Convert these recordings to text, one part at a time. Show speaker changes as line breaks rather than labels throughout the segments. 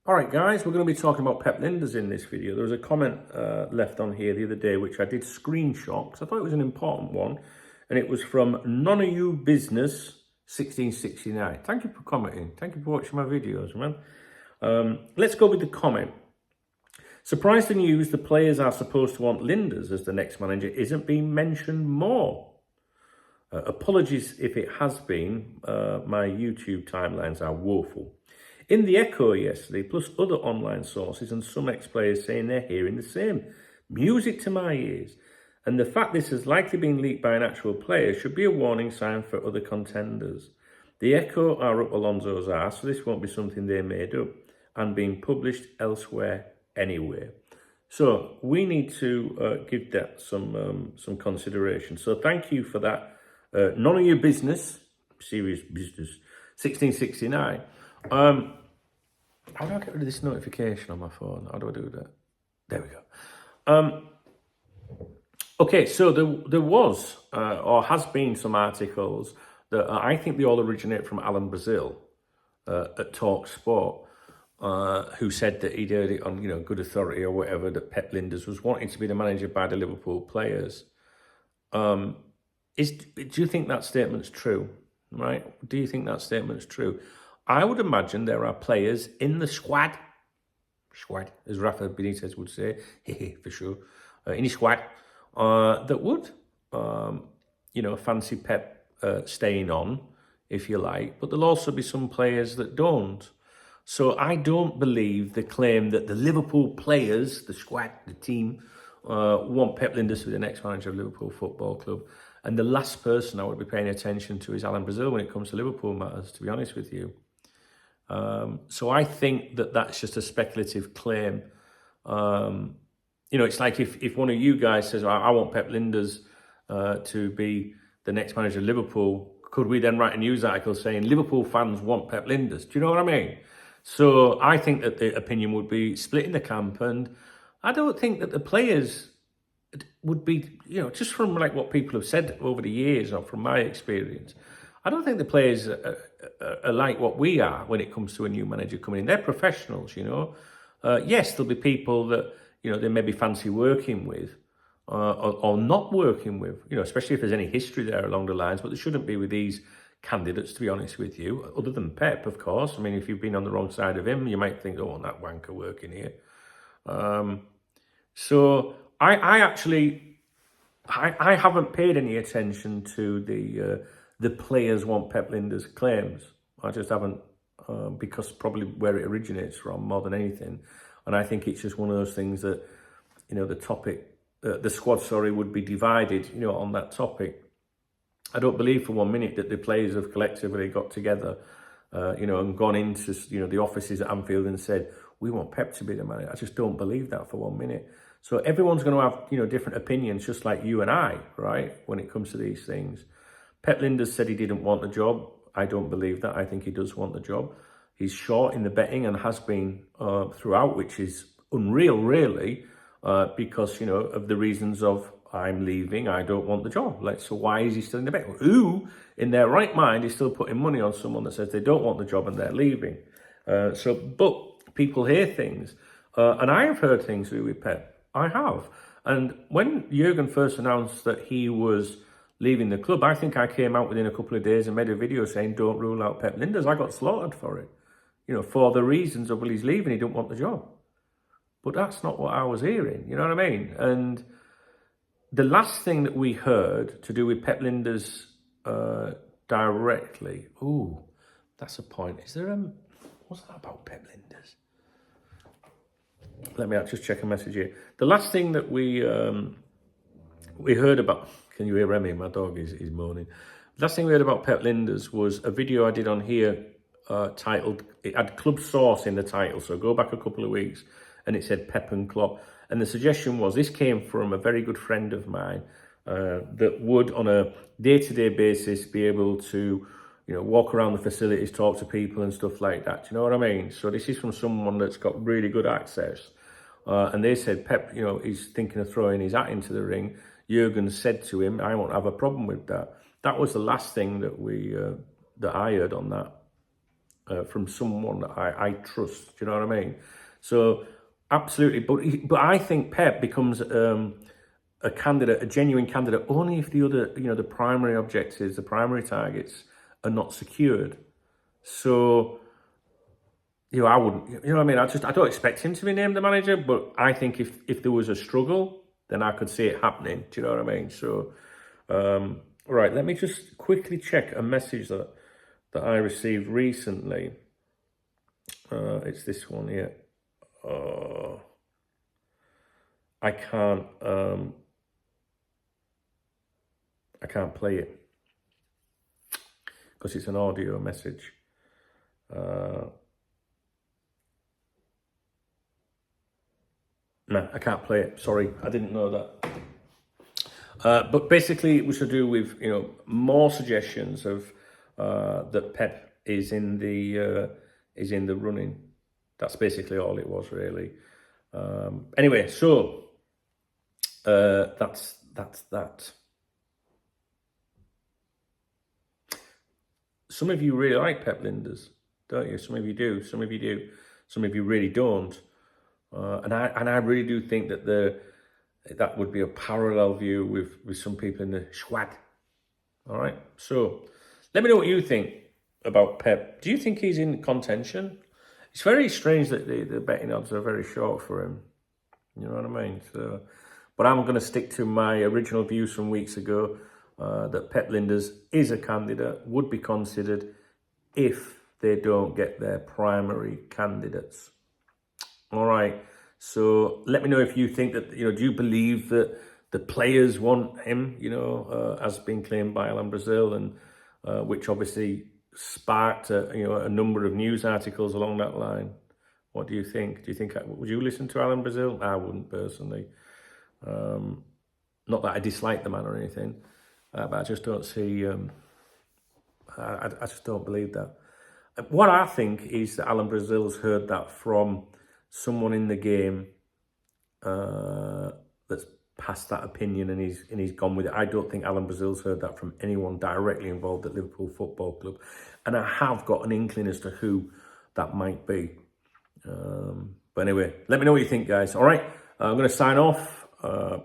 All right, guys, we're going to be talking about Pep Lijnders in this video. There was a comment left on here the other day, which I did screenshot because I thought it was an important one. And it was from None of You Business 1669. Thank you for commenting. Thank you for watching my videos, man. Let's go with the comment. Surprised the news the players are supposed to want Lijnders as the next manager isn't being mentioned more. Apologies if it has been. My YouTube timelines are woeful. In the Echo yesterday, plus other online sources and some ex-players saying they're hearing the same. Music to my ears. And the fact this has likely been leaked by an actual player should be a warning sign for other contenders. The Echo are up Alonso's arse, so this won't be something they made up and being published elsewhere anyway. So we need to give that some consideration. So thank you for that. None of your business, serious business, 1669. How do I get rid of this notification on my phone? How do I do that? There we go. Okay, so there was or has been some articles that I think they all originate from Alan Brazil at Talk Sport, who said that he'd heard it on good authority or whatever that Pep Lijnders was wanting to be the manager by the Liverpool players. Do you think that statement's true? Right? Do you think that statement's true? I would imagine there are players in the squad, as Rafa Benitez would say, for sure, in his squad, that would, fancy Pep staying on, if you like. But there'll also be some players that don't. So I don't believe the claim that the Liverpool players, the squad, the team, want Pep Lijnders to be the next manager of Liverpool Football Club. And the last person I would be paying attention to is Alan Brazil when it comes to Liverpool matters, to be honest with you. So I think that that's just a speculative claim. It's like if one of you guys says, I want Pep Lijnders to be the next manager of Liverpool, could we then write a news article saying Liverpool fans want Pep Lijnders? Do you know what I mean? So I think that the opinion would be split in the camp, and I don't think that the players would be, just from like what people have said over the years or from my experience, I don't think the players are like what we are when it comes to a new manager coming in. They're professionals, Yes, there'll be people that, they maybe fancy working with or not working with, especially if there's any history there along the lines, but there shouldn't be with these candidates, to be honest with you, other than Pep, of course. I mean, if you've been on the wrong side of him, you might think, oh, that wanker working here. So I actually haven't paid any attention to the players want Pep Lijnders claims. I just haven't, because probably where it originates from more than anything. And I think it's just one of those things that, the squad, would be divided, on that topic. I don't believe for 1 minute that the players have collectively got together, and gone into, the offices at Anfield and said, we want Pep to be the manager. I just don't believe that for 1 minute. So everyone's going to have, different opinions, just like you and I, right, when it comes to these things. Pep Lijnders said he didn't want the job. I don't believe that. I think he does want the job. He's short in the betting and has been throughout, which is unreal, really, because, of the reasons of I'm leaving, I don't want the job. So why is he still in the betting? Who, in their right mind, is still putting money on someone that says they don't want the job and they're leaving? But people hear things. And I have heard things with Pep. I have. And when Jurgen first announced that he was leaving the club, I think I came out within a couple of days and made a video saying, don't rule out Pep Lijnders. I got slaughtered for it, for the reasons of, well, he's leaving, he didn't want the job. But that's not what I was hearing, you know what I mean? And the last thing that we heard to do with Pep Lijnders directly, that's a point. Is there what's that about Pep Lijnders? Let me just check a message here. The last thing that we heard about, can you hear Remy? My dog is moaning. The last thing we heard about Pep Lijnders was a video I did on here titled, it had Club Source in the title, so go back a couple of weeks, and it said Pep and Klopp. And the suggestion was, this came from a very good friend of mine that would, on a day-to-day basis, be able to, walk around the facilities, talk to people and stuff like that. Do you know what I mean? So this is from someone that's got really good access. And they said, Pep, he's thinking of throwing his hat into the ring. Jurgen said to him, I won't have a problem with that. That was the last thing that I heard on that. from someone that I trust. Do you know what I mean? So absolutely, but I think Pep becomes a candidate, a genuine candidate, only if the other, the primary objectives, the primary targets are not secured. So, I wouldn't, you know what I mean? I don't expect him to be named the manager, but I think if there was a struggle, then I could see it happening. Do you know what I mean? So, right, let me just quickly check a message that I received recently. It's this one here. I can't play it because it's an audio message. No, I can't play it. Sorry, I didn't know that. But basically, it was to do with more suggestions of that Pep is in the running. That's basically all it was, really. Anyway, so that's that. Some of you really like Pep Lijnders, don't you? Some of you do. Some of you do. Some of you really don't. And I really do think that that would be a parallel view with some people in the squad. All right. So let me know what you think about Pep. Do you think he's in contention? It's very strange that the betting odds are very short for him. You know what I mean? So, but I'm going to stick to my original views from weeks ago. That Pep Lijnders is a candidate, would be considered if they don't get their primary candidates. All right, so let me know if you think that, do you believe that the players want him, as been claimed by Alan Brazil, and which obviously sparked a number of news articles along that line. What do you think? Would you listen to Alan Brazil? I wouldn't personally. Not that I dislike the man or anything. But I just don't see, I just don't believe that. What I think is that Alan Brazil's heard that from someone in the game that's passed that opinion and he's gone with it. I don't think Alan Brazil's heard that from anyone directly involved at Liverpool Football Club. And I have got an inkling as to who that might be. But anyway, let me know what you think, guys. All right, I'm going to sign off.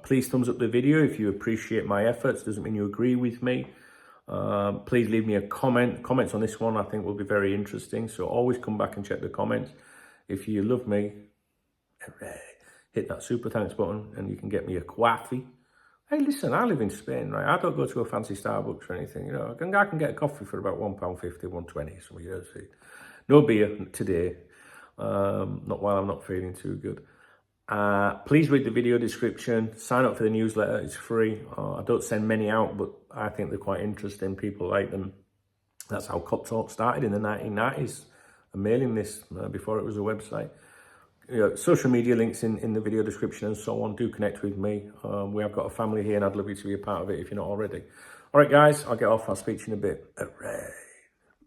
Please thumbs up the video if you appreciate my efforts. Doesn't mean you agree with me. Please leave me a comment. Comments on this one I think will be very interesting. So always come back and check the comments. If you love me, hit that super thanks button and you can get me a coffee. Hey, listen, I live in Spain, right? I don't go to a fancy Starbucks or anything. I can get a coffee for about £1.50, £1.20, something you see. No beer today. Not while I'm not feeling too good. Please read the video description, sign up for the newsletter, it's free. I don't send many out, but I think they're quite interesting, people like them. That's how Cop Talk started in the 1990s, a mailing list before it was a website. Social media links in the video description and so on. Do connect with me. We have got a family here and I'd love you to be a part of it if you're not already. All right, guys, I'll get off. I'll speak to you in a bit. Hooray.